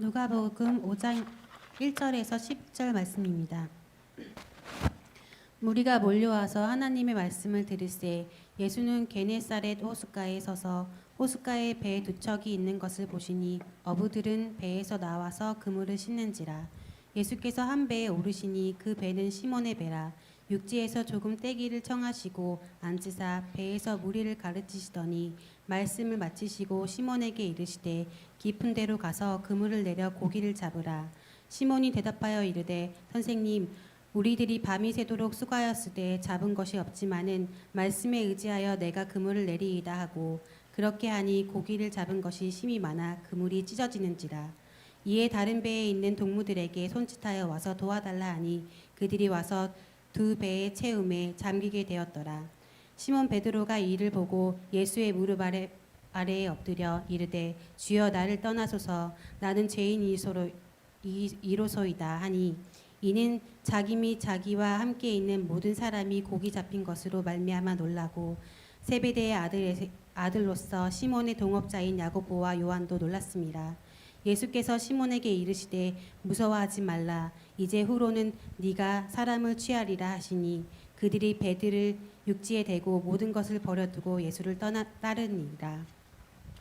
누가복음 5장 1절에서 10절 말씀입니다. 무리가 몰려와서 하나님의 말씀을 들을새 예수는 게네사렛 호숫가에 서서 호숫가에 배 두 척이 있는 것을 보시니 어부들은 배에서 나와서 그물을 씻는지라. 예수께서 한 배에 오르시니 그 배는 시몬의 배라. 육지에서 조금 떼기를 청하시고 앉으사 배에서 무리를 가르치시더니 말씀을 마치시고 시몬에게 이르시되 깊은 데로 가서 그물을 내려 고기를 잡으라. 시몬이 대답하여 이르되 선생님, 우리들이 밤이 새도록 수고하였으되 잡은 것이 없지만은 말씀에 의지하여 내가 그물을 내리이다 하고 그렇게 하니 고기를 잡은 것이 심히 많아 그물이 찢어지는지라. 이에 다른 배에 있는 동무들에게 손짓하여 와서 도와달라 하니 그들이 와서 두 배의 채움에 잠기게 되었더라. 시몬 베드로가 이를 보고 예수의 무릎 아래에 엎드려 이르되 주여 나를 떠나소서 나는 죄인이로소이다 하니 이는 자기 및 자기와 함께 있는 모든 사람이 고기 잡힌 것으로 말미암아 놀라고 세베대의 아들로서 시몬의 동업자인 야고보와 요한도 놀랐습니다. 예수께서 시몬에게 이르시되 무서워하지 말라. 이제 후로는 네가 사람을 취하리라 하시니 그들이 배들을 육지에 대고 모든 것을 버려두고 예수를 따르니라.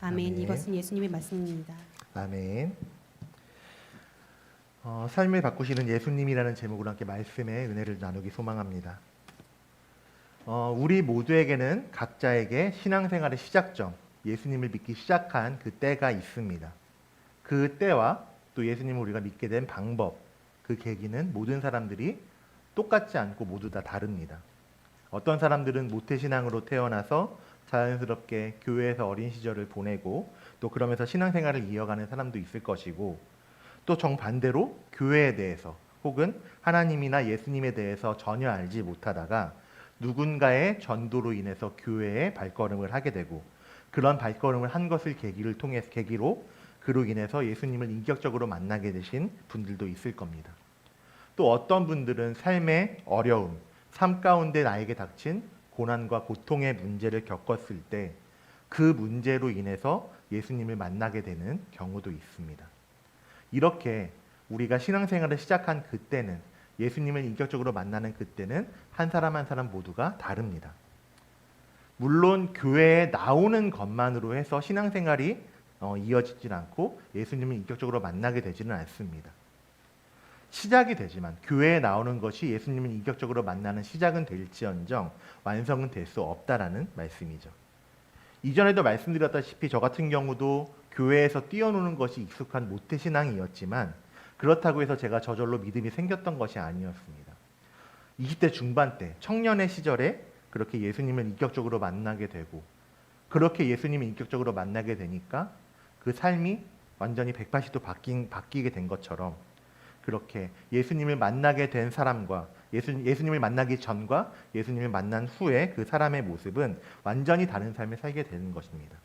아멘. 아멘. 이것은 예수님의 말씀입니다. 아멘. 삶을 바꾸시는 예수님이라는 제목으로 함께 말씀의 은혜를 나누기 소망합니다. 우리 모두에게는 각자에게 신앙생활의 시작점, 예수님을 믿기 시작한 그 때가 있습니다. 그 때와 또 예수님을 우리가 믿게 된 방법, 그 계기는 모든 사람들이 똑같지 않고 모두 다 다릅니다. 어떤 사람들은 모태신앙으로 태어나서 자연스럽게 교회에서 어린 시절을 보내고 또 그러면서 신앙생활을 이어가는 사람도 있을 것이고 또 정반대로 교회에 대해서 혹은 하나님이나 예수님에 대해서 전혀 알지 못하다가 누군가의 전도로 인해서 교회에 발걸음을 하게 되고 그런 발걸음을 한 것을 계기로 그로 인해서 예수님을 인격적으로 만나게 되신 분들도 있을 겁니다. 또 어떤 분들은 삶의 어려움, 삶 가운데 나에게 닥친 고난과 고통의 문제를 겪었을 때 그 문제로 인해서 예수님을 만나게 되는 경우도 있습니다. 이렇게 우리가 신앙생활을 시작한 그때는 예수님을 인격적으로 만나는 그때는 한 사람 한 사람 모두가 다릅니다. 물론 교회에 나오는 것만으로 해서 신앙생활이 이어지질 않고 예수님을 인격적으로 만나게 되지는 않습니다. 시작이 되지만 교회에 나오는 것이 예수님을 인격적으로 만나는 시작은 될지언정 완성은 될 수 없다라는 말씀이죠. 이전에도 말씀드렸다시피 저 같은 경우도 교회에서 뛰어노는 것이 익숙한 모태신앙이었지만 그렇다고 해서 제가 저절로 믿음이 생겼던 것이 아니었습니다. 20대 중반 때 청년의 시절에 그렇게 예수님을 인격적으로 만나게 되고 그렇게 예수님을 인격적으로 만나게 되니까 그 삶이 완전히 180도 바뀌게 된 것처럼 그렇게 예수님을 만나게 된 사람과 예수님을 만나기 전과 예수님을 만난 후에 그 사람의 모습은 완전히 다른 삶을 살게 되는 것입니다.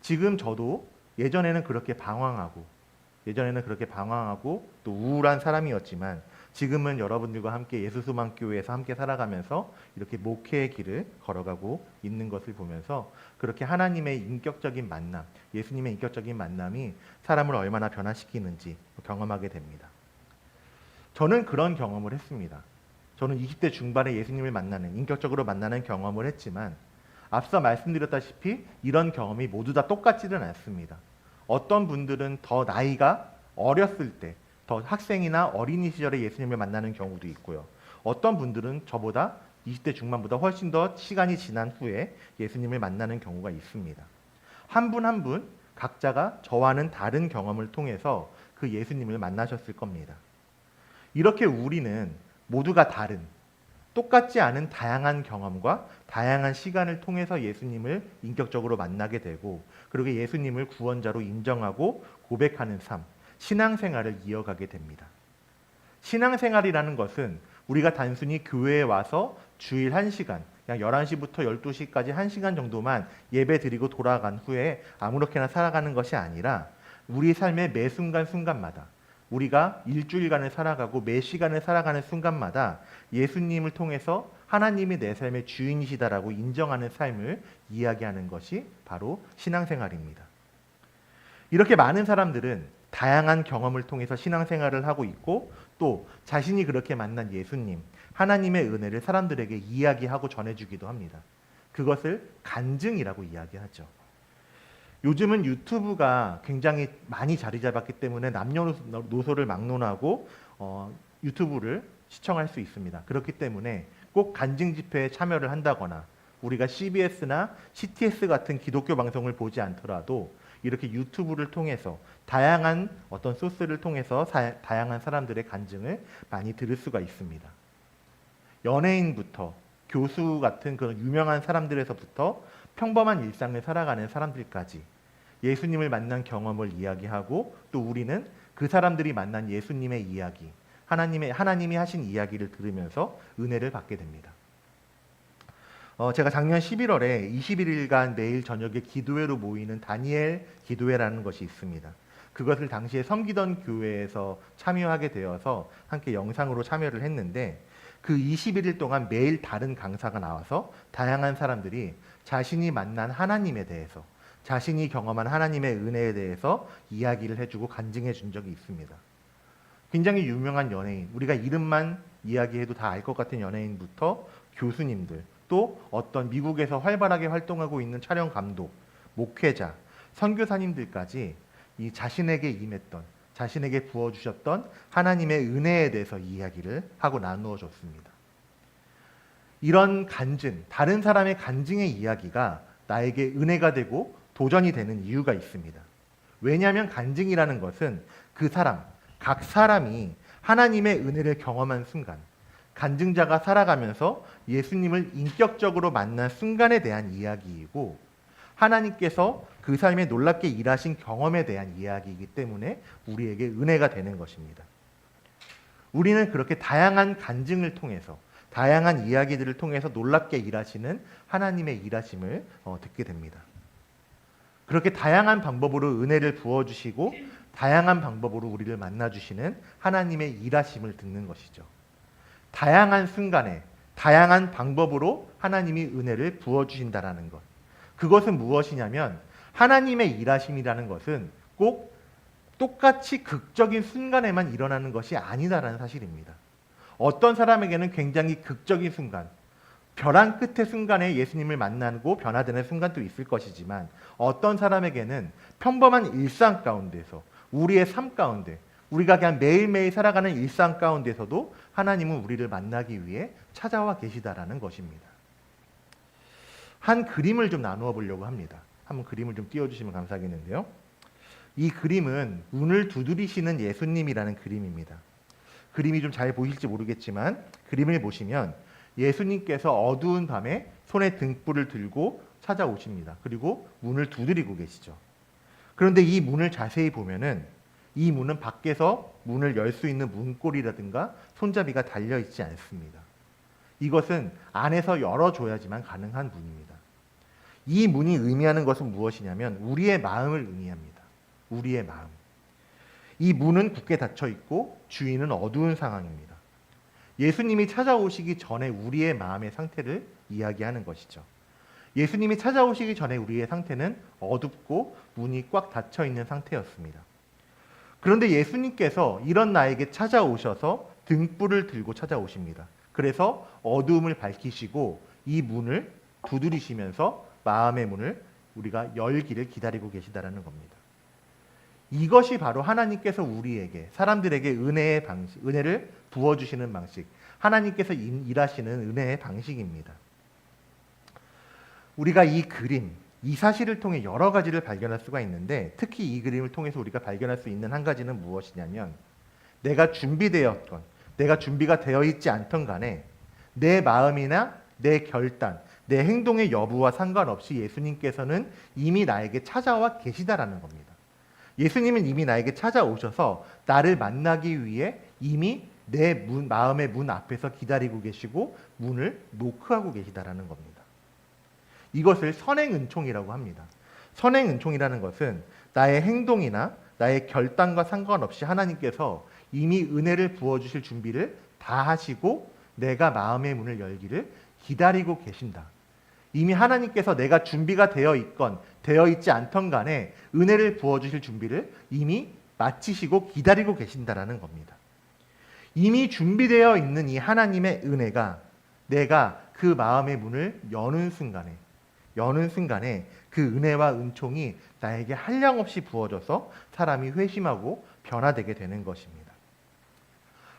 지금 저도 예전에는 그렇게 방황하고 또 우울한 사람이었지만 지금은 여러분들과 함께 예수소망교회에서 함께 살아가면서 이렇게 목회의 길을 걸어가고 있는 것을 보면서 그렇게 하나님의 인격적인 만남, 예수님의 인격적인 만남이 사람을 얼마나 변화시키는지 경험하게 됩니다. 저는 그런 경험을 했습니다. 저는 20대 중반에 예수님을 인격적으로 만나는 경험을 했지만 앞서 말씀드렸다시피 이런 경험이 모두 다 똑같지는 않습니다. 어떤 분들은 더 나이가 어렸을 때, 더 학생이나 어린이 시절에 예수님을 만나는 경우도 있고요. 어떤 분들은 저보다 20대 중반보다 훨씬 더 시간이 지난 후에 예수님을 만나는 경우가 있습니다. 한 분 한 분 각자가 저와는 다른 경험을 통해서 그 예수님을 만나셨을 겁니다. 이렇게 우리는 모두가 다른, 똑같지 않은 다양한 경험과 다양한 시간을 통해서 예수님을 인격적으로 만나게 되고 그리고 예수님을 구원자로 인정하고 고백하는 삶, 신앙생활을 이어가게 됩니다. 신앙생활이라는 것은 우리가 단순히 교회에 와서 주일 1시간, 그냥 11시부터 12시까지 1시간 정도만 예배 드리고 돌아간 후에 아무렇게나 살아가는 것이 아니라 우리 삶의 매 순간순간마다 우리가 일주일간을 살아가고 매 시간을 살아가는 순간마다 예수님을 통해서 하나님이 내 삶의 주인이시다라고 인정하는 삶을 이야기하는 것이 바로 신앙생활입니다. 이렇게 많은 사람들은 다양한 경험을 통해서 신앙생활을 하고 있고 또 자신이 그렇게 만난 예수님, 하나님의 은혜를 사람들에게 이야기하고 전해주기도 합니다. 그것을 간증이라고 이야기하죠. 요즘은 유튜브가 굉장히 많이 자리 잡았기 때문에 남녀노소를 막론하고 유튜브를 시청할 수 있습니다. 그렇기 때문에 꼭 간증 집회에 참여를 한다거나 우리가 CBS나 CTS 같은 기독교 방송을 보지 않더라도 이렇게 유튜브를 통해서 다양한 어떤 소스를 통해서 다양한 사람들의 간증을 많이 들을 수가 있습니다. 연예인부터 교수 같은 그런 유명한 사람들에서부터 평범한 일상을 살아가는 사람들까지 예수님을 만난 경험을 이야기하고 또 우리는 그 사람들이 만난 예수님의 이야기, 하나님이 하신 이야기를 들으면서 은혜를 받게 됩니다. 제가 작년 11월에 21일간 매일 저녁에 기도회로 모이는 다니엘 기도회라는 것이 있습니다. 그것을 당시에 섬기던 교회에서 참여하게 되어서 함께 영상으로 참여를 했는데 그 21일 동안 매일 다른 강사가 나와서 다양한 사람들이 자신이 만난 하나님에 대해서 자신이 경험한 하나님의 은혜에 대해서 이야기를 해주고 간증해 준 적이 있습니다. 굉장히 유명한 연예인, 우리가 이름만 이야기해도 다 알 것 같은 연예인부터 교수님들, 또 어떤 미국에서 활발하게 활동하고 있는 촬영 감독, 목회자, 선교사님들까지 이 자신에게 임했던, 자신에게 부어주셨던 하나님의 은혜에 대해서 이야기를 하고 나누어 줬습니다. 이런 간증, 다른 사람의 간증의 이야기가 나에게 은혜가 되고 도전이 되는 이유가 있습니다. 왜냐하면 간증이라는 것은 그 사람, 각 사람이 하나님의 은혜를 경험한 순간, 간증자가 살아가면서 예수님을 인격적으로 만난 순간에 대한 이야기이고 하나님께서 그 삶에 놀랍게 일하신 경험에 대한 이야기이기 때문에 우리에게 은혜가 되는 것입니다. 우리는 그렇게 다양한 간증을 통해서 다양한 이야기들을 통해서 놀랍게 일하시는 하나님의 일하심을 듣게 됩니다. 그렇게 다양한 방법으로 은혜를 부어주시고 다양한 방법으로 우리를 만나주시는 하나님의 일하심을 듣는 것이죠. 다양한 순간에 다양한 방법으로 하나님이 은혜를 부어주신다라는 것. 그것은 무엇이냐면 하나님의 일하심이라는 것은 꼭 똑같이 극적인 순간에만 일어나는 것이 아니다라는 사실입니다. 어떤 사람에게는 굉장히 극적인 순간, 벼랑 끝의 순간에 예수님을 만나고 변화되는 순간도 있을 것이지만 어떤 사람에게는 평범한 일상 가운데서 우리의 삶 가운데 우리가 그냥 매일매일 살아가는 일상 가운데서도 하나님은 우리를 만나기 위해 찾아와 계시다라는 것입니다. 한 그림을 좀 나누어 보려고 합니다. 한번 그림을 좀 띄워주시면 감사하겠는데요. 이 그림은 문을 두드리시는 예수님이라는 그림입니다. 그림이 좀 잘 보일지 모르겠지만 그림을 보시면 예수님께서 어두운 밤에 손에 등불을 들고 찾아오십니다. 그리고 문을 두드리고 계시죠. 그런데 이 문을 자세히 보면은 이 문은 밖에서 문을 열 수 있는 문고리라든가 손잡이가 달려있지 않습니다. 이것은 안에서 열어줘야지만 가능한 문입니다. 이 문이 의미하는 것은 무엇이냐면 우리의 마음을 의미합니다. 우리의 마음. 이 문은 굳게 닫혀 있고 주인은 어두운 상황입니다. 예수님이 찾아오시기 전에 우리의 마음의 상태를 이야기하는 것이죠. 예수님이 찾아오시기 전에 우리의 상태는 어둡고 문이 꽉 닫혀 있는 상태였습니다. 그런데 예수님께서 이런 나에게 찾아오셔서 등불을 들고 찾아오십니다. 그래서 어두움을 밝히시고 이 문을 두드리시면서 마음의 문을 우리가 열기를 기다리고 계시다라는 겁니다. 이것이 바로 하나님께서 우리에게 사람들에게 은혜의 방식, 은혜를 부어주시는 방식, 하나님께서 일하시는 은혜의 방식입니다. 우리가 이 그림, 이 사실을 통해 여러 가지를 발견할 수가 있는데 특히 이 그림을 통해서 우리가 발견할 수 있는 한 가지는 무엇이냐면 내가 준비되었건 내가 준비가 되어 있지 않던 간에 내 마음이나 내 결단, 내 행동의 여부와 상관없이 예수님께서는 이미 나에게 찾아와 계시다라는 겁니다. 예수님은 이미 나에게 찾아오셔서 나를 만나기 위해 이미 내 마음의 문 앞에서 기다리고 계시고 문을 노크하고 계시다라는 겁니다. 이것을 선행은총이라고 합니다. 선행은총이라는 것은 나의 행동이나 나의 결단과 상관없이 하나님께서 이미 은혜를 부어주실 준비를 다 하시고 내가 마음의 문을 열기를 기다리고 계신다. 이미 하나님께서 내가 준비가 되어 있건 되어 있지 않던 간에 은혜를 부어주실 준비를 이미 마치시고 기다리고 계신다라는 겁니다. 이미 준비되어 있는 이 하나님의 은혜가 내가 그 마음의 문을 여는 순간에 그 은혜와 은총이 나에게 한량없이 부어져서 사람이 회심하고 변화되게 되는 것입니다.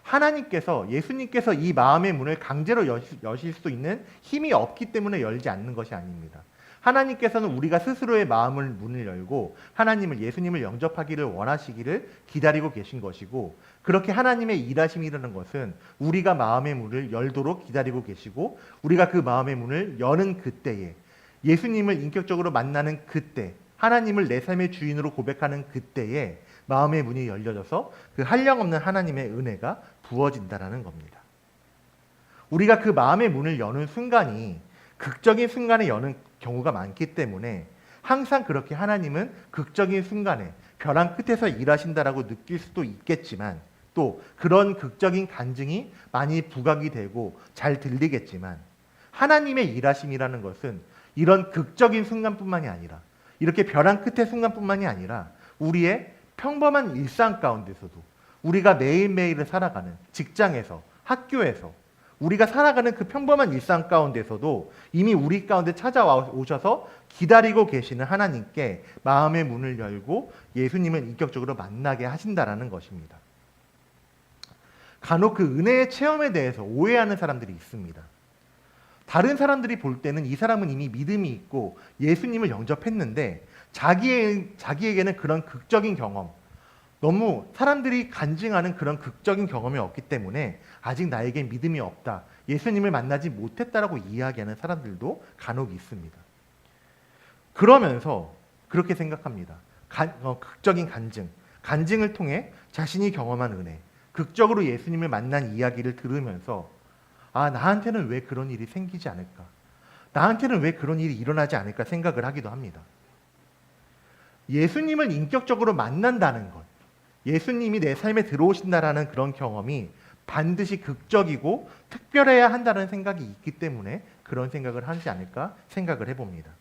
하나님께서, 예수님께서 이 마음의 문을 강제로 여실 수 있는 힘이 없기 때문에 열지 않는 것이 아닙니다. 하나님께서는 우리가 스스로의 마음을 문을 열고 하나님을, 예수님을 영접하기를 원하시기를 기다리고 계신 것이고, 그렇게 하나님의 일하심이 일어나는 것은 우리가 마음의 문을 열도록 기다리고 계시고, 우리가 그 마음의 문을 여는 그때에, 예수님을 인격적으로 만나는 그때, 하나님을 내 삶의 주인으로 고백하는 그때에 마음의 문이 열려져서 그 한량없는 하나님의 은혜가 부어진다라는 겁니다. 우리가 그 마음의 문을 여는 순간이 극적인 순간에 여는 경우가 많기 때문에 항상 그렇게 하나님은 극적인 순간에 벼랑 끝에서 일하신다라고 느낄 수도 있겠지만, 또 그런 극적인 간증이 많이 부각이 되고 잘 들리겠지만, 하나님의 일하심이라는 것은 이런 극적인 순간뿐만이 아니라, 이렇게 벼랑 끝의 순간뿐만이 아니라 우리의 평범한 일상 가운데서도, 우리가 매일매일을 살아가는 직장에서, 학교에서, 우리가 살아가는 그 평범한 일상 가운데서도 이미 우리 가운데 찾아오셔서 기다리고 계시는 하나님께 마음의 문을 열고 예수님을 인격적으로 만나게 하신다라는 것입니다. 간혹 그 은혜의 체험에 대해서 오해하는 사람들이 있습니다. 다른 사람들이 볼 때는 이 사람은 이미 믿음이 있고 예수님을 영접했는데 자기에게는 그런 극적인 경험, 너무 사람들이 간증하는 그런 극적인 경험이 없기 때문에 아직 나에게 믿음이 없다, 예수님을 만나지 못했다라고 이야기하는 사람들도 간혹 있습니다. 그러면서 그렇게 생각합니다. 극적인 간증을 통해 자신이 경험한 은혜, 극적으로 예수님을 만난 이야기를 들으면서 나한테는 왜 그런 일이 생기지 않을까? 나한테는 왜 그런 일이 일어나지 않을까 생각을 하기도 합니다. 예수님을 인격적으로 만난다는 것, 예수님이 내 삶에 들어오신다라는 그런 경험이 반드시 극적이고 특별해야 한다는 생각이 있기 때문에 그런 생각을 하지 않을까 생각을 해봅니다.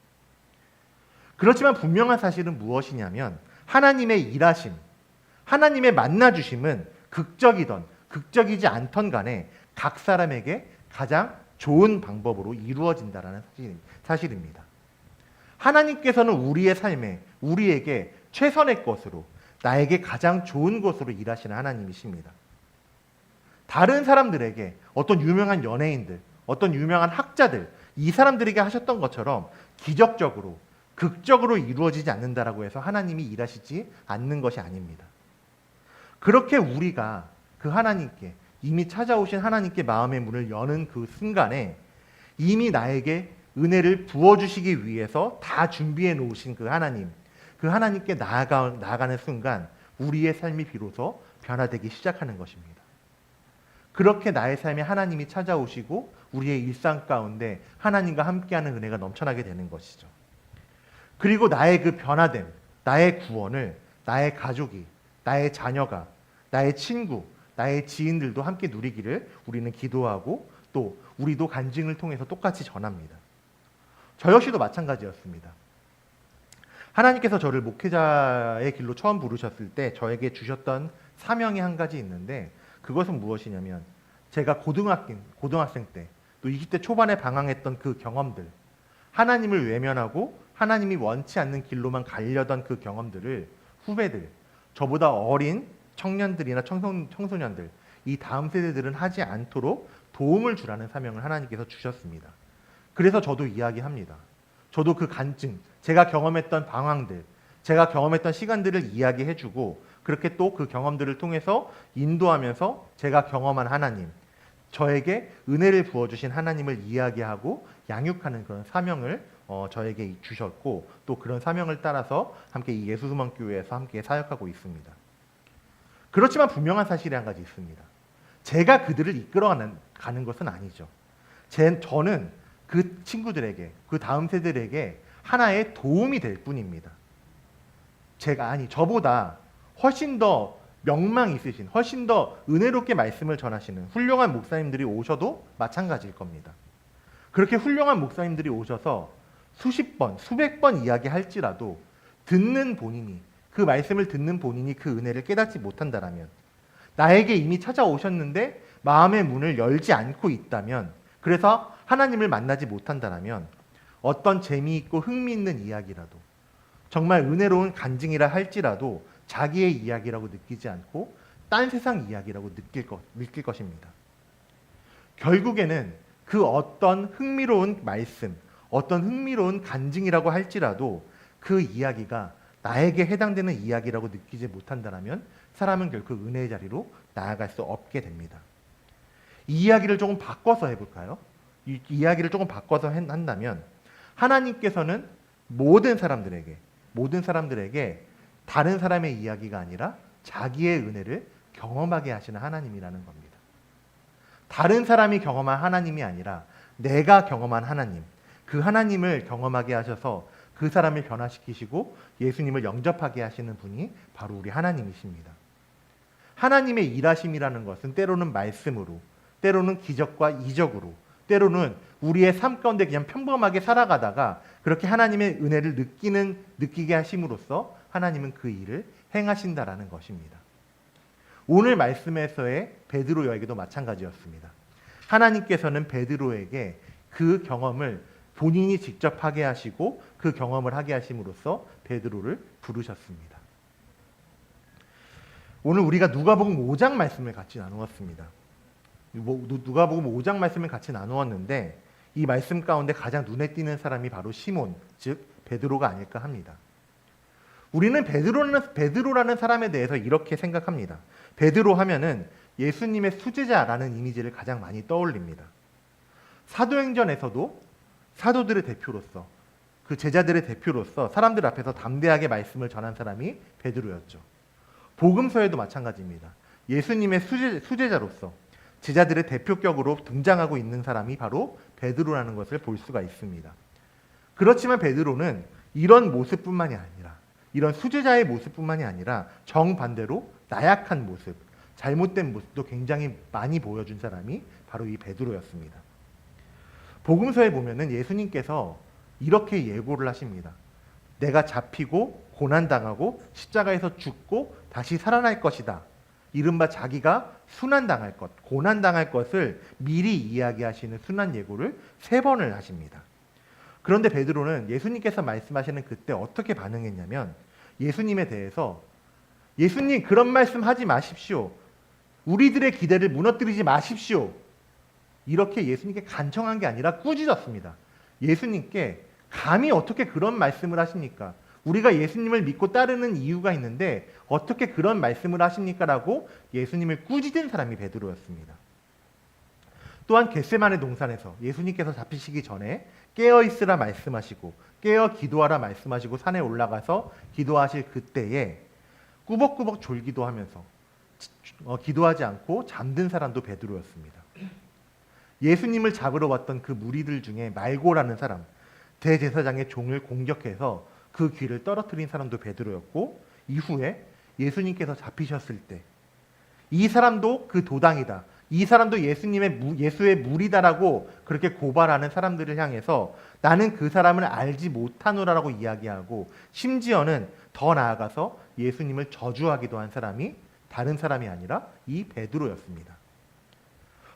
그렇지만 분명한 사실은 무엇이냐면, 하나님의 일하심, 하나님의 만나주심은 극적이던 극적이지 않던 간에 각 사람에게 가장 좋은 방법으로 이루어진다는 사실입니다. 하나님께서는 우리의 삶에, 우리에게 최선의 것으로, 나에게 가장 좋은 것으로 일하시는 하나님이십니다. 다른 사람들에게, 어떤 유명한 연예인들, 어떤 유명한 학자들, 이 사람들에게 하셨던 것처럼 기적적으로, 극적으로 이루어지지 않는다라고 해서 하나님이 일하시지 않는 것이 아닙니다. 그렇게 우리가 그 하나님께, 이미 찾아오신 하나님께 마음의 문을 여는 그 순간에 이미 나에게 은혜를 부어주시기 위해서 다 준비해 놓으신 그 하나님께 나아가는 순간 우리의 삶이 비로소 변화되기 시작하는 것입니다. 그렇게 나의 삶에 하나님이 찾아오시고 우리의 일상 가운데 하나님과 함께하는 은혜가 넘쳐나게 되는 것이죠. 그리고 나의 그 변화됨, 나의 구원을 나의 가족이, 나의 자녀가, 나의 친구, 나의 지인들도 함께 누리기를 우리는 기도하고, 또 우리도 간증을 통해서 똑같이 전합니다. 저 역시도 마찬가지였습니다. 하나님께서 저를 목회자의 길로 처음 부르셨을 때 저에게 주셨던 사명이 한 가지 있는데, 그것은 무엇이냐면, 제가 고등학생 때, 또 20대 초반에 방황했던 그 경험들, 하나님을 외면하고 하나님이 원치 않는 길로만 가려던 그 경험들을 후배들, 저보다 어린 청년들이나 청소년들, 이 다음 세대들은 하지 않도록 도움을 주라는 사명을 하나님께서 주셨습니다. 그래서 저도 이야기합니다. 저도 그 간증, 제가 경험했던 방황들, 제가 경험했던 시간들을 이야기해주고, 그렇게 또 그 경험들을 통해서 인도하면서 제가 경험한 하나님, 저에게 은혜를 부어주신 하나님을 이야기하고 양육하는 그런 사명을 저에게 주셨고, 또 그런 사명을 따라서 함께 이 예수수망교회에서 함께 사역하고 있습니다. 그렇지만 분명한 사실이 한 가지 있습니다. 제가 그들을 이끌어가는 것은 아니죠. 저는 그 친구들에게, 그 다음 세대들에게 하나의 도움이 될 뿐입니다. 저보다 훨씬 더 명망 있으신, 훨씬 더 은혜롭게 말씀을 전하시는 훌륭한 목사님들이 오셔도 마찬가지일 겁니다. 그렇게 훌륭한 목사님들이 오셔서 수십 번, 수백 번 이야기할지라도 듣는 본인이, 그 말씀을 듣는 본인이 그 은혜를 깨닫지 못한다라면, 나에게 이미 찾아오셨는데 마음의 문을 열지 않고 있다면, 그래서 하나님을 만나지 못한다라면 어떤 재미있고 흥미있는 이야기라도, 정말 은혜로운 간증이라 할지라도 자기의 이야기라고 느끼지 않고 딴 세상 이야기라고 느낄 것입니다. 결국에는 그 어떤 흥미로운 말씀, 어떤 흥미로운 간증이라고 할지라도 그 이야기가 나에게 해당되는 이야기라고 느끼지 못한다면 사람은 결국 은혜의 자리로 나아갈 수 없게 됩니다. 이 이야기를 조금 바꿔서 해볼까요? 이 이야기를 조금 바꿔서 한다면, 하나님께서는 모든 사람들에게 다른 사람의 이야기가 아니라 자기의 은혜를 경험하게 하시는 하나님이라는 겁니다. 다른 사람이 경험한 하나님이 아니라 내가 경험한 하나님, 그 하나님을 경험하게 하셔서 그 사람을 변화시키시고 예수님을 영접하게 하시는 분이 바로 우리 하나님이십니다. 하나님의 일하심이라는 것은 때로는 말씀으로, 때로는 기적과 이적으로, 때로는 우리의 삶 가운데 그냥 평범하게 살아가다가 그렇게 하나님의 은혜를 느끼게 하심으로써 하나님은 그 일을 행하신다라는 것입니다. 오늘 말씀에서의 베드로 여에게도 마찬가지였습니다. 하나님께서는 베드로에게 그 경험을 본인이 직접 하게 하시고 그 경험을 하게 하심으로써 베드로를 부르셨습니다. 오늘 우리가 누가복음 5장 말씀을 같이 나누었습니다. 누가복음 5장 말씀을 같이 나누었는데 이 말씀 가운데 가장 눈에 띄는 사람이 바로 시몬, 즉 베드로가 아닐까 합니다. 우리는 베드로라는 사람에 대해서 이렇게 생각합니다. 베드로 하면은 예수님의 수제자라는 이미지를 가장 많이 떠올립니다. 사도행전에서도 사도들의 대표로서, 그 제자들의 대표로서 사람들 앞에서 담대하게 말씀을 전한 사람이 베드로였죠. 복음서에도 마찬가지입니다. 예수님의 수제자로서 제자들의 대표격으로 등장하고 있는 사람이 바로 베드로라는 것을 볼 수가 있습니다. 그렇지만 베드로는 이런 모습뿐만이 아니라, 이런 수제자의 모습뿐만이 아니라 정반대로 나약한 모습, 잘못된 모습도 굉장히 많이 보여준 사람이 바로 이 베드로였습니다. 복음서에 보면은 예수님께서 이렇게 예고를 하십니다. 내가 잡히고 고난당하고 십자가에서 죽고 다시 살아날 것이다. 이른바 자기가 순환당할 것, 고난당할 것을 미리 이야기하시는 순환 예고를 3번을 하십니다. 그런데 베드로는 예수님께서 말씀하시는 그때 어떻게 반응했냐면, 예수님에 대해서 예수님 그런 말씀 하지 마십시오. 우리들의 기대를 무너뜨리지 마십시오. 이렇게 예수님께 간청한 게 아니라 꾸짖었습니다. 예수님께 감히 어떻게 그런 말씀을 하십니까? 우리가 예수님을 믿고 따르는 이유가 있는데 어떻게 그런 말씀을 하십니까? 라고 예수님을 꾸짖은 사람이 베드로였습니다. 또한 겟세마네 동산에서 예수님께서 잡히시기 전에 깨어있으라 말씀하시고 깨어 기도하라 말씀하시고 산에 올라가서 기도하실 그때에 꾸벅꾸벅 졸기도 하면서 기도하지 않고 잠든 사람도 베드로였습니다. 예수님을 잡으러 왔던 그 무리들 중에 말고라는 사람, 대제사장의 종을 공격해서 그 귀를 떨어뜨린 사람도 베드로였고, 이후에 예수님께서 잡히셨을 때 이 사람도 그 도당이다, 이 사람도 예수의 무리다라고 그렇게 고발하는 사람들을 향해서 나는 그 사람을 알지 못하노라라고 이야기하고, 심지어는 더 나아가서 예수님을 저주하기도 한 사람이 다른 사람이 아니라 이 베드로였습니다.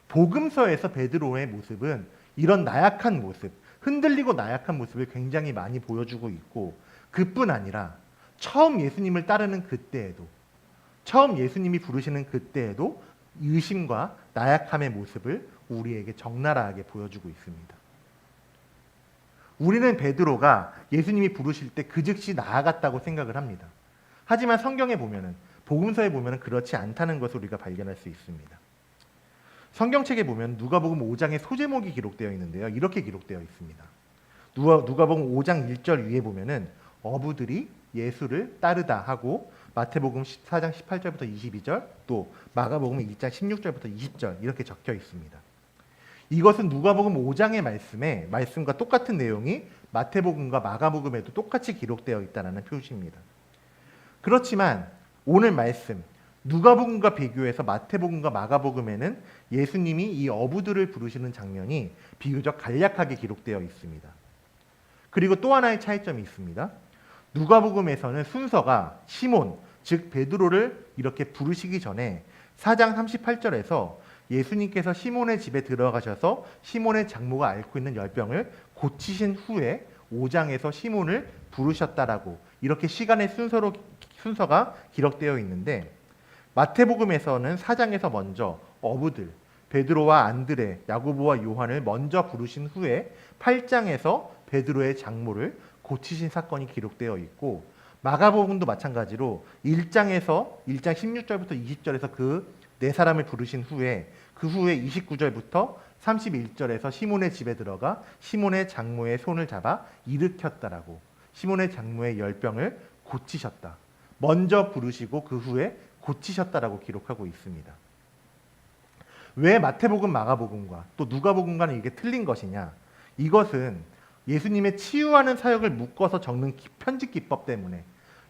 복음서에서 베드로의 모습은 이런 나약한 모습, 흔들리고 나약한 모습을 굉장히 많이 보여주고 있고, 그뿐 아니라 처음 예수님을 따르는 그때에도, 처음 예수님이 부르시는 그때에도 의심과 나약함의 모습을 우리에게 적나라하게 보여주고 있습니다. 우리는 베드로가 예수님이 부르실 때 그 즉시 나아갔다고 생각을 합니다. 하지만 성경에 보면은, 복음서에 보면은 그렇지 않다는 것을 우리가 발견할 수 있습니다. 성경책에 보면 누가복음 5장의 소제목이 기록되어 있는데요. 이렇게 기록되어 있습니다. 누가복음 5장 1절 위에 보면은 어부들이 예수를 따르다 하고, 마태복음 4장 18절부터 22절, 또 마가복음 1장 16절부터 20절 이렇게 적혀 있습니다. 이것은 누가복음 5장의 말씀과 똑같은 내용이 마태복음과 마가복음에도 똑같이 기록되어 있다는 표시입니다. 그렇지만 오늘 말씀, 누가복음과 비교해서 마태복음과 마가복음에는 예수님이 이 어부들을 부르시는 장면이 비교적 간략하게 기록되어 있습니다. 그리고 또 하나의 차이점이 있습니다. 누가복음에서는 순서가 시몬, 즉 베드로를 이렇게 부르시기 전에 4장 38절에서 예수님께서 시몬의 집에 들어가셔서 시몬의 장모가 앓고 있는 열병을 고치신 후에 5장에서 시몬을 부르셨다라고 이렇게 시간의 순서가 기록되어 있는데, 마태복음에서는 4장에서 먼저 어부들 베드로와 안드레, 야고보와 요한을 먼저 부르신 후에 8장에서 베드로의 장모를 고치신 사건이 기록되어 있고, 마가복음도 마찬가지로 1장 16절부터 20절에서 그 네 사람을 부르신 후에 그 후에 29절부터 31절에서 시몬의 집에 들어가 시몬의 장모의 손을 잡아 일으켰다라고, 시몬의 장모의 열병을 고치셨다, 먼저 부르시고 그 후에 고치셨다라고 기록하고 있습니다. 왜 마태복음, 마가복음과 또 누가복음과는 이게 틀린 것이냐? 이것은 예수님의 치유하는 사역을 묶어서 적는 편집 기법 때문에,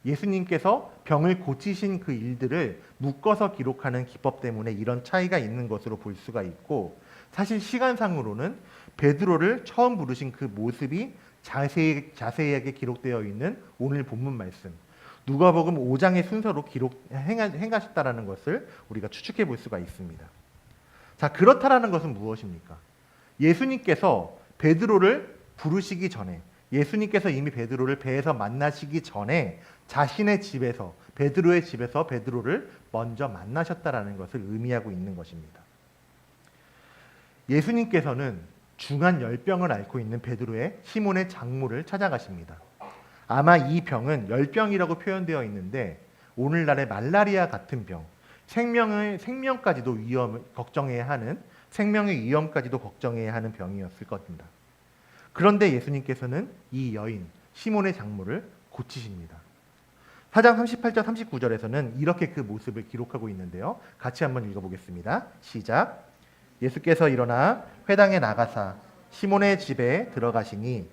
예수님께서 병을 고치신 그 일들을 묶어서 기록하는 기법 때문에 이런 차이가 있는 것으로 볼 수가 있고, 사실 시간상으로는 베드로를 처음 부르신 그 모습이 자세하게 기록되어 있는 오늘 본문 말씀, 누가복음 5장의 순서로 행하셨다라는 것을 우리가 추측해 볼 수가 있습니다. 자, 그렇다라는 것은 무엇입니까? 예수님께서 베드로를 부르시기 전에, 예수님께서 이미 베드로를 배에서 만나시기 전에 자신의 집에서, 베드로의 집에서 베드로를 먼저 만나셨다라는 것을 의미하고 있는 것입니다. 예수님께서는 중한 열병을 앓고 있는 베드로의 시몬의 장모를 찾아가십니다. 아마 이 병은 열병이라고 표현되어 있는데 오늘날의 말라리아 같은 병, 생명까지도 걱정해야 하는, 생명의 위험까지도 걱정해야 하는 병이었을 겁니다. 그런데 예수님께서는 이 여인 시몬의 장모를 고치십니다. 4장 38절 39절에서는 이렇게 그 모습을 기록하고 있는데요. 같이 한번 읽어보겠습니다. 시작. 예수께서 일어나 회당에 나가사 시몬의 집에 들어가시니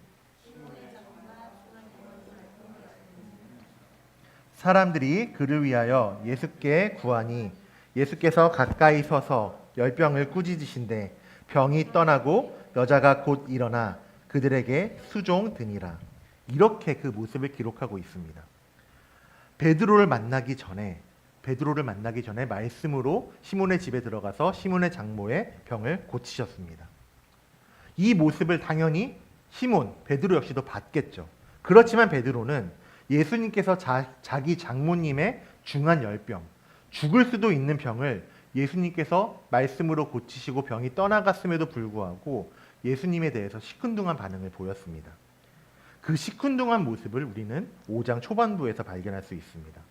사람들이 그를 위하여 예수께 구하니, 예수께서 가까이 서서 열병을 꾸짖으신데 병이 떠나고 여자가 곧 일어나 그들에게 수종드니라. 이렇게 그 모습을 기록하고 있습니다. 베드로를 만나기 전에 말씀으로 시몬의 집에 들어가서 시몬의 장모의 병을 고치셨습니다. 이 모습을 당연히 베드로 역시도 봤겠죠. 그렇지만 베드로는 예수님께서 자기 장모님의 중한 열병, 죽을 수도 있는 병을 예수님께서 말씀으로 고치시고 병이 떠나갔음에도 불구하고 예수님에 대해서 시큰둥한 반응을 보였습니다. 그 시큰둥한 모습을 우리는 5장 초반부에서 발견할 수 있습니다.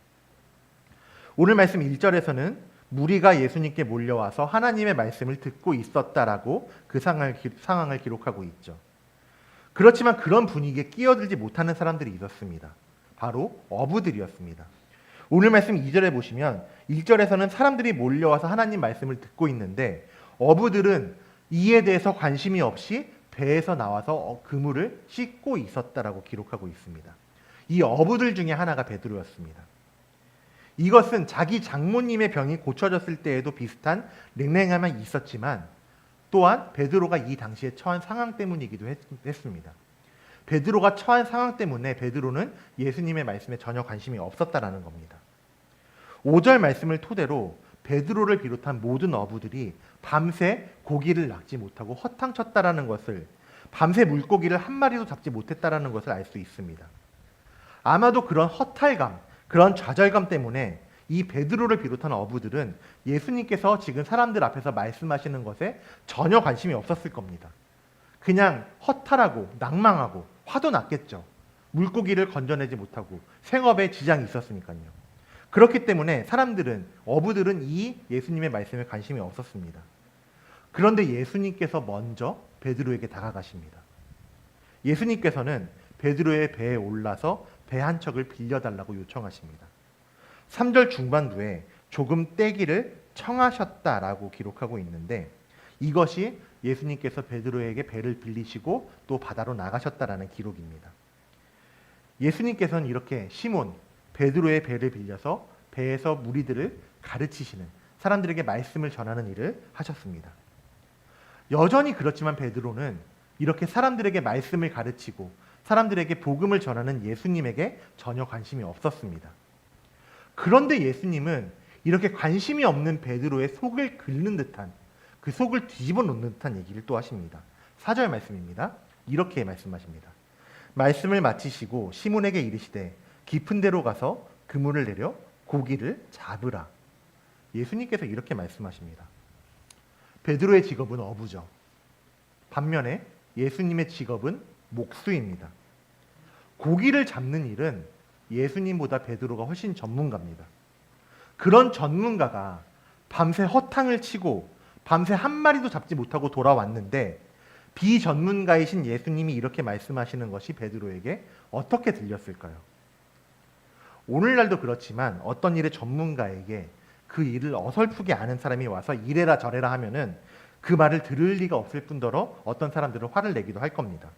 오늘 말씀 1절에서는 무리가 예수님께 몰려와서 하나님의 말씀을 듣고 있었다라고 그 상황을 기록하고 있죠. 그렇지만 그런 분위기에 끼어들지 못하는 사람들이 있었습니다. 바로 어부들이었습니다. 오늘 말씀 2절에 보시면 1절에서는 사람들이 몰려와서 하나님 말씀을 듣고 있는데 어부들은 이에 대해서 관심이 없이 배에서 나와서 그물을 씻고 있었다라고 기록하고 있습니다. 이 어부들 중에 하나가 베드로였습니다. 이것은 자기 장모님의 병이 고쳐졌을 때에도 비슷한 냉랭함이 있었지만 또한 베드로가 이 당시에 처한 상황 때문이기도 했습니다. 베드로가 처한 상황 때문에 베드로는 예수님의 말씀에 전혀 관심이 없었다라는 겁니다. 5절 말씀을 토대로 베드로를 비롯한 모든 어부들이 밤새 고기를 낚지 못하고 허탕쳤다라는 것을, 밤새 물고기를 한 마리도 잡지 못했다라는 것을 알 수 있습니다. 아마도 그런 허탈감, 그런 좌절감 때문에 이 베드로를 비롯한 어부들은 예수님께서 지금 사람들 앞에서 말씀하시는 것에 전혀 관심이 없었을 겁니다. 그냥 허탈하고 낭망하고 화도 났겠죠. 물고기를 건져내지 못하고 생업에 지장이 있었으니까요. 그렇기 때문에 어부들은 이 예수님의 말씀에 관심이 없었습니다. 그런데 예수님께서 먼저 베드로에게 다가가십니다. 예수님께서는 베드로의 배에 올라서 배 한 척을 빌려달라고 요청하십니다. 3절 중반부에 조금 떼기를 청하셨다라고 기록하고 있는데 이것이 예수님께서 베드로에게 배를 빌리시고 또 바다로 나가셨다라는 기록입니다. 예수님께서는 이렇게 베드로의 배를 빌려서 배에서 무리들을 가르치시는, 사람들에게 말씀을 전하는 일을 하셨습니다. 여전히 그렇지만 베드로는 이렇게 사람들에게 말씀을 가르치고 사람들에게 복음을 전하는 예수님에게 전혀 관심이 없었습니다. 그런데 예수님은 이렇게 관심이 없는 베드로의 속을 긁는 듯한, 그 속을 뒤집어 놓는 듯한 얘기를 또 하십니다. 4절 말씀입니다. 이렇게 말씀하십니다. 말씀을 마치시고 시몬에게 이르시되 깊은 데로 가서 그물을 내려 고기를 잡으라. 예수님께서 이렇게 말씀하십니다. 베드로의 직업은 어부죠. 반면에 예수님의 직업은 목수입니다. 고기를 잡는 일은 예수님보다 베드로가 훨씬 전문가입니다. 그런 전문가가 밤새 허탕을 치고 밤새 한 마리도 잡지 못하고 돌아왔는데 비전문가이신 예수님이 이렇게 말씀하시는 것이 베드로에게 어떻게 들렸을까요? 오늘날도 그렇지만 어떤 일의 전문가에게 그 일을 어설프게 아는 사람이 와서 이래라 저래라 하면은 그 말을 들을 리가 없을 뿐더러 어떤 사람들은 화를 내기도 할 겁니다.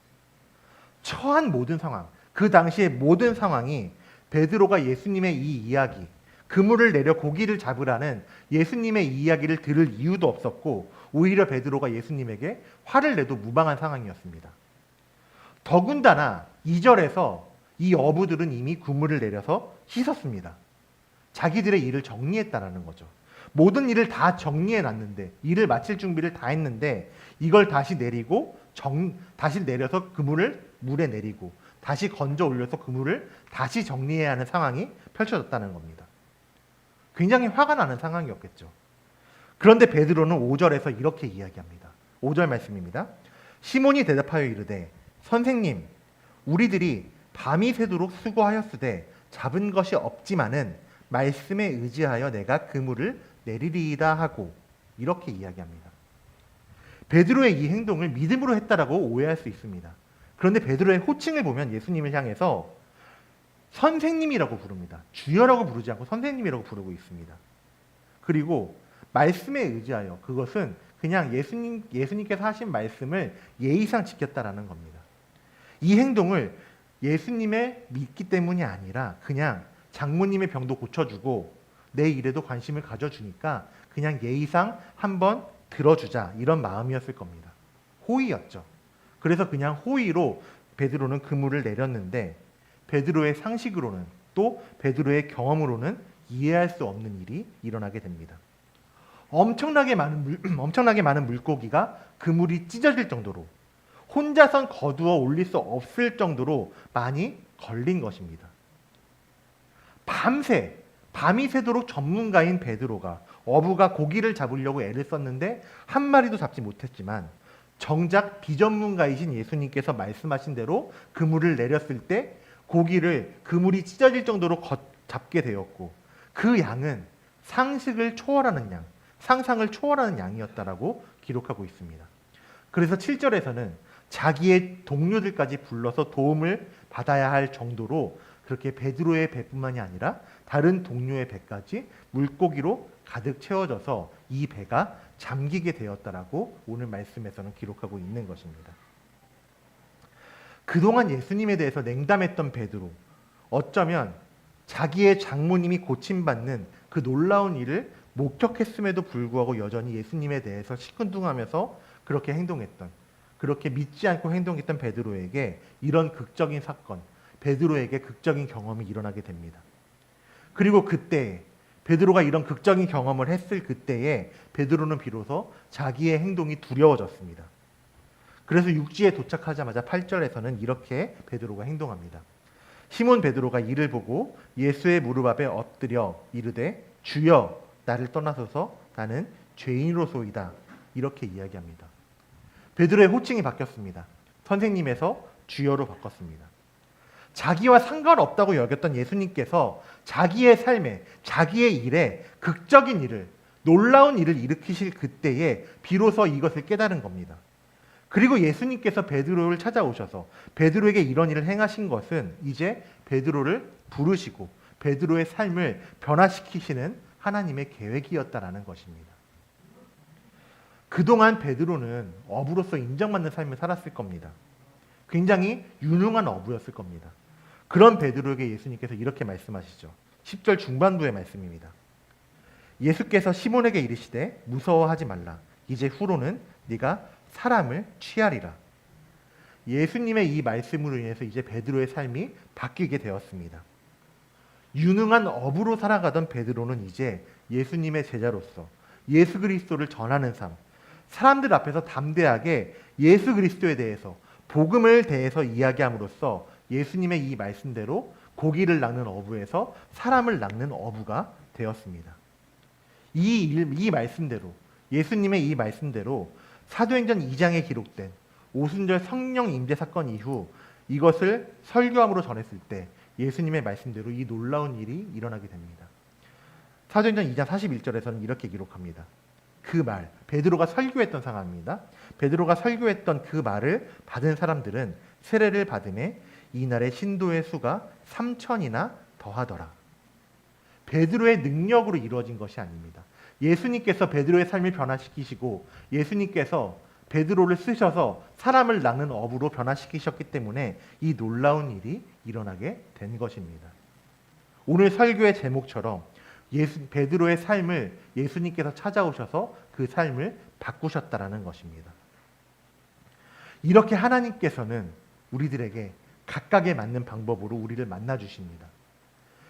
처한 모든 상황, 그 당시의 모든 상황이 베드로가 예수님의 이 이야기, 그물을 내려 고기를 잡으라는 예수님의 이 이야기를 들을 이유도 없었고 오히려 베드로가 예수님에게 화를 내도 무방한 상황이었습니다. 더군다나 2절에서 이 어부들은 이미 그물을 내려서 씻었습니다. 자기들의 일을 정리했다라는 거죠. 모든 일을 다 정리해놨는데, 일을 마칠 준비를 다 했는데 이걸 다시 내리고 다시 내려서 그물을 물에 내리고 다시 건져 올려서 그물을 다시 정리해야 하는 상황이 펼쳐졌다는 겁니다. 굉장히 화가 나는 상황이었겠죠. 그런데 베드로는 5절에서 이렇게 이야기합니다. 5절 말씀입니다. 시몬이 대답하여 이르되 선생님, 우리들이 밤이 새도록 수고하였으되 잡은 것이 없지만은 말씀에 의지하여 내가 그물을 내리리이다 하고 이렇게 이야기합니다. 베드로의 이 행동을 믿음으로 했다라고 오해할 수 있습니다. 그런데 베드로의 호칭을 보면 예수님을 향해서 선생님이라고 부릅니다. 주여라고 부르지 않고 선생님이라고 부르고 있습니다. 그리고 말씀에 의지하여, 그것은 그냥 예수님께서 하신 말씀을 예의상 지켰다라는 겁니다. 이 행동을 예수님의 믿기 때문이 아니라 그냥 장모님의 병도 고쳐주고 내 일에도 관심을 가져주니까 그냥 예의상 한번 들어주자, 이런 마음이었을 겁니다. 호의였죠. 그래서 그냥 호의로 베드로는 그물을 내렸는데 베드로의 상식으로는, 또 베드로의 경험으로는 이해할 수 없는 일이 일어나게 됩니다. 엄청나게 많은 물고기가 그물이 찢어질 정도로, 혼자선 거두어 올릴 수 없을 정도로 많이 걸린 것입니다. 밤이 새도록 전문가인 베드로가, 어부가 고기를 잡으려고 애를 썼는데 한 마리도 잡지 못했지만 정작 비전문가이신 예수님께서 말씀하신 대로 그물을 내렸을 때 그물이 찢어질 정도로 잡게 되었고, 그 양은 상식을 초월하는 양, 상상을 초월하는 양이었다라고 기록하고 있습니다. 그래서 7절에서는 자기의 동료들까지 불러서 도움을 받아야 할 정도로 그렇게 베드로의 배뿐만이 아니라 다른 동료의 배까지 물고기로 가득 채워져서 이 배가 잠기게 되었다라고 오늘 말씀에서는 기록하고 있는 것입니다. 그동안 예수님에 대해서 냉담했던 베드로, 어쩌면 자기의 장모님이 고침받는 그 놀라운 일을 목격했음에도 불구하고 여전히 예수님에 대해서 시큰둥하면서 그렇게 믿지 않고 행동했던 베드로에게 이런 극적인 사건, 베드로에게 극적인 경험이 일어나게 됩니다. 그리고 그때 베드로가 이런 극적인 경험을 했을 그때에 베드로는 비로소 자기의 행동이 두려워졌습니다. 그래서 육지에 도착하자마자 8절에서는 이렇게 베드로가 행동합니다. 시몬 베드로가 이를 보고 예수의 무릎 앞에 엎드려 이르되 주여, 나를 떠나소서, 나는 죄인으로소이다. 이렇게 이야기합니다. 베드로의 호칭이 바뀌었습니다. 선생님에서 주여로 바꿨습니다. 자기와 상관없다고 여겼던 예수님께서 자기의 삶에, 자기의 일에 극적인 일을, 놀라운 일을 일으키실 그때에 비로소 이것을 깨달은 겁니다. 그리고 예수님께서 베드로를 찾아오셔서 베드로에게 이런 일을 행하신 것은 이제 베드로를 부르시고 베드로의 삶을 변화시키시는 하나님의 계획이었다라는 것입니다. 그동안 베드로는 어부로서 인정받는 삶을 살았을 겁니다. 굉장히 유능한 어부였을 겁니다. 그런 베드로에게 예수님께서 이렇게 말씀하시죠. 10절 중반부의 말씀입니다. 예수께서 시몬에게 이르시되 무서워하지 말라. 이제 후로는 네가 사람을 취하리라. 예수님의 이 말씀으로 인해서 이제 베드로의 삶이 바뀌게 되었습니다. 유능한 어부로 살아가던 베드로는 이제 예수님의 제자로서 예수 그리스도를 전하는 삶, 사람들 앞에서 담대하게 예수 그리스도에 대해서 복음을 대해서 이야기함으로써 예수님의 이 말씀대로 고기를 낚는 어부에서 사람을 낚는 어부가 되었습니다. 이 말씀대로, 예수님의 이 말씀대로 사도행전 2장에 기록된 오순절 성령 임재 사건 이후 이것을 설교함으로 전했을 때 예수님의 말씀대로 이 놀라운 일이 일어나게 됩니다. 사도행전 2장 41절에서는 이렇게 기록합니다. 그 말, 베드로가 설교했던 상황입니다. 베드로가 설교했던 그 말을 받은 사람들은 세례를 받음에 이날의 신도의 수가 3,000이나 더하더라. 베드로의 능력으로 이루어진 것이 아닙니다. 예수님께서 베드로의 삶을 변화시키시고 예수님께서 베드로를 쓰셔서 사람을 낚는 어부로 변화시키셨기 때문에 이 놀라운 일이 일어나게 된 것입니다. 오늘 설교의 제목처럼 베드로의 삶을 예수님께서 찾아오셔서 그 삶을 바꾸셨다라는 것입니다. 이렇게 하나님께서는 우리들에게 각각에 맞는 방법으로 우리를 만나 주십니다.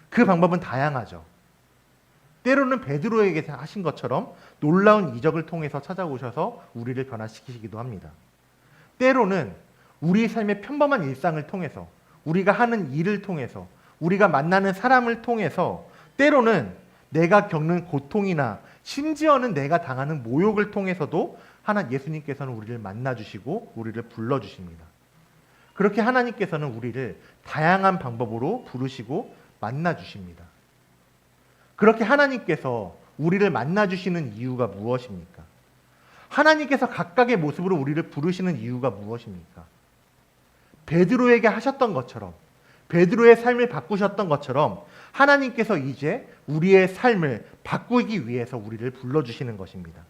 그 방법은 다양하죠. 때로는 베드로에게 하신 것처럼 놀라운 이적을 통해서 찾아오셔서 우리를 변화시키시기도 합니다. 때로는 우리 삶의 평범한 일상을 통해서, 우리가 하는 일을 통해서, 우리가 만나는 사람을 통해서, 때로는 내가 겪는 고통이나 심지어는 내가 당하는 모욕을 통해서도 예수님께서는 우리를 만나주시고 우리를 불러주십니다. 그렇게 하나님께서는 우리를 다양한 방법으로 부르시고 만나주십니다. 그렇게 하나님께서 우리를 만나주시는 이유가 무엇입니까? 하나님께서 각각의 모습으로 우리를 부르시는 이유가 무엇입니까? 베드로에게 하셨던 것처럼, 베드로의 삶을 바꾸셨던 것처럼 하나님께서 이제 우리의 삶을 바꾸기 위해서 우리를 불러주시는 것입니다.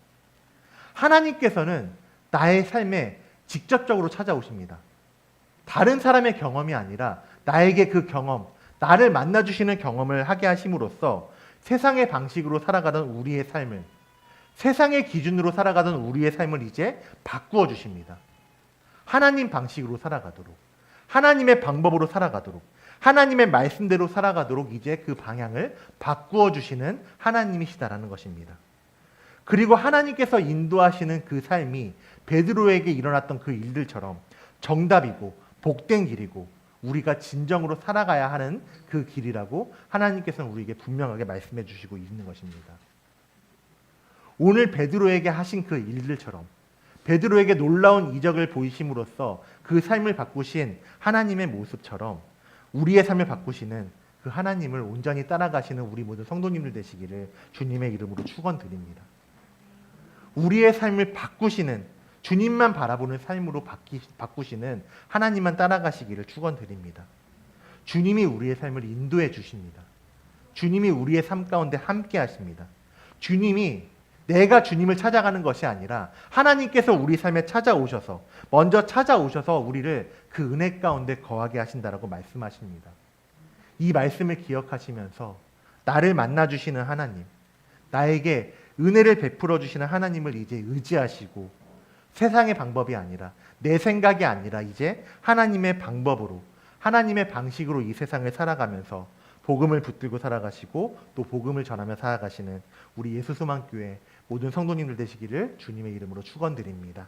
하나님께서는 나의 삶에 직접적으로 찾아오십니다. 다른 사람의 경험이 아니라 나에게 그 경험, 나를 만나주시는 경험을 하게 하심으로써 세상의 방식으로 살아가던 우리의 삶을, 세상의 기준으로 살아가던 우리의 삶을 이제 바꾸어 주십니다. 하나님 방식으로 살아가도록, 하나님의 방법으로 살아가도록, 하나님의 말씀대로 살아가도록 이제 그 방향을 바꾸어 주시는 하나님이시다라는 것입니다. 그리고 하나님께서 인도하시는 그 삶이 베드로에게 일어났던 그 일들처럼 정답이고 복된 길이고 우리가 진정으로 살아가야 하는 그 길이라고 하나님께서는 우리에게 분명하게 말씀해 주시고 있는 것입니다. 오늘 베드로에게 하신 그 일들처럼 베드로에게 놀라운 이적을 보이심으로써 그 삶을 바꾸신 하나님의 모습처럼 우리의 삶을 바꾸시는 그 하나님을 온전히 따라가시는 우리 모든 성도님들 되시기를 주님의 이름으로 축원드립니다. 우리의 삶을 바꾸시는, 주님만 바라보는 삶으로 바꾸시는 하나님만 따라가시기를 축원드립니다. 주님이 우리의 삶을 인도해 주십니다. 주님이 우리의 삶 가운데 함께 하십니다. 주님이 내가 주님을 찾아가는 것이 아니라 하나님께서 우리 삶에 찾아오셔서 먼저 찾아오셔서 우리를 그 은혜 가운데 거하게 하신다라고 말씀하십니다. 이 말씀을 기억하시면서 나를 만나주시는 하나님, 나에게 은혜를 베풀어 주시는 하나님을 이제 의지하시고 세상의 방법이 아니라 내 생각이 아니라 이제 하나님의 방법으로 하나님의 방식으로 이 세상을 살아가면서 복음을 붙들고 살아가시고 또 복음을 전하며 살아가시는 우리 예수소망교회 모든 성도님들 되시기를 주님의 이름으로 축원드립니다.